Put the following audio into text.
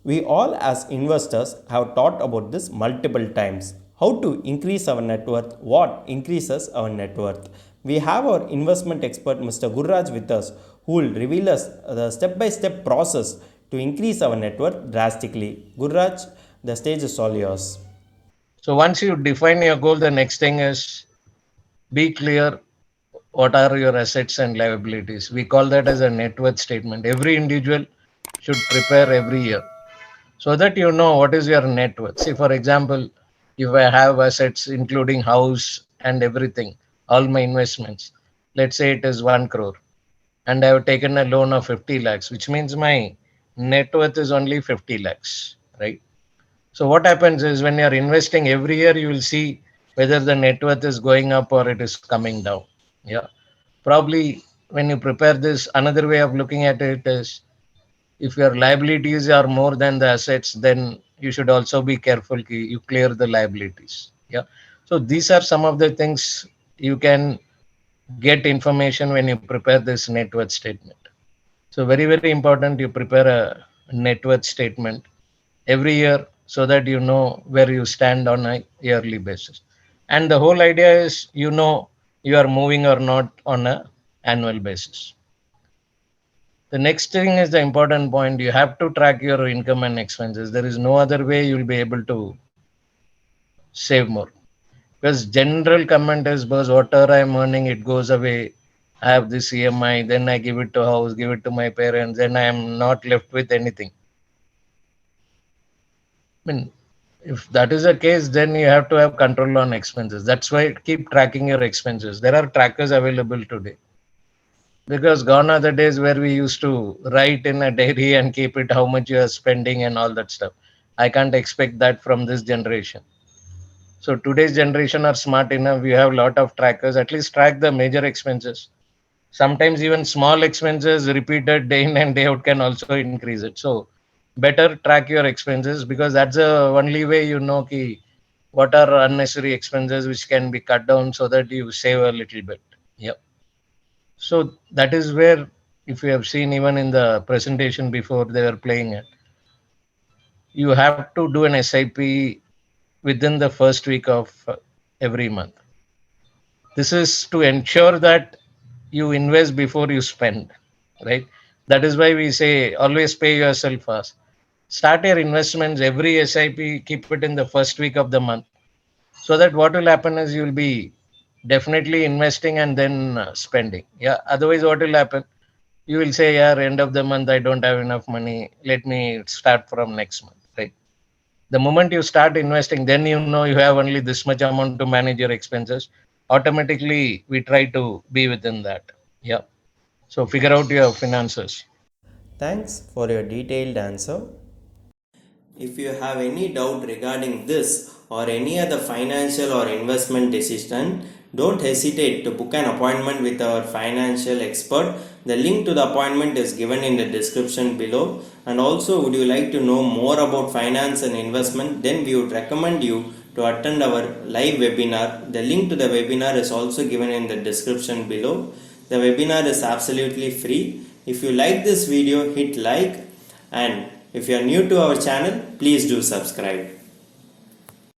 We all as investors have thought about this multiple times. How to increase our net worth, what increases our net worth. We have our investment expert Mr. Gurraj with us who will reveal us the step-by-step process to increase our net worth drastically. Gurraj, the stage is all yours. So once you define your goal, the next thing is be clear what are your assets and liabilities. We call that as a net worth statement. Every individual should prepare every year so that you know what is your net worth. See, for example, if I have assets including house and everything, all my investments, let's say it is 1 crore, and I have taken a loan of 50 lakhs, which means my net worth is only 50 lakhs, right? So what happens is when you are investing every year, you will see whether the net worth is going up or it is coming down. Yeah. Probably when you prepare this, another way of looking at it is if your liabilities are more than the assets, then you should also be careful you clear the liabilities. Yeah. So these are some of the things you can get information when you prepare this net worth statement. So very, very important you prepare a net worth statement every year so that you know where you stand on a yearly basis. And the whole idea is you know you are moving or not on a annual basis. The next thing is the important point. You have to track your income and expenses. There is no other way you will be able to save more. Because general comment is, boss, whatever I'm earning, it goes away. I have this EMI, then I give it to house, give it to my parents, then I am not left with anything. I mean, if that is the case, then you have to have control on expenses. That's why keep tracking your expenses. There are trackers available today. Because gone are the days where we used to write in a diary and keep it how much you are spending and all that stuff. I can't expect that from this generation. So today's generation are smart enough. You have a lot of trackers. At least track the major expenses. Sometimes even small expenses repeated day in and day out can also increase it. So better track your expenses because that's the only way you know what are unnecessary expenses which can be cut down so that you save a little bit. Yep. So that is where, if you have seen even in the presentation before they were playing it, you have to do an SIP within the first week of every month. This is to ensure that you invest before you spend, right? That is why we say always pay yourself first. Start your investments every SIP, keep it in the first week of the month, so that what will happen is you'll be definitely investing and then spending. Yeah. Otherwise, what will happen? You will say, yeah, end of the month, I don't have enough money. Let me start from next month, right? The moment you start investing, then you know you have only this much amount to manage your expenses. Automatically, we try to be within that. Yeah. So figure out your finances. Thanks for your detailed answer. If you have any doubt regarding this or any other financial or investment decision, don't hesitate to book an appointment with our financial expert. The link to the appointment is given in the description below. And also, would you like to know more about finance and investment? Then we would recommend you to attend our live webinar. The link to the webinar is also given in the description below. The webinar is absolutely free. If you like this video, hit like, and if you are new to our channel, please do subscribe.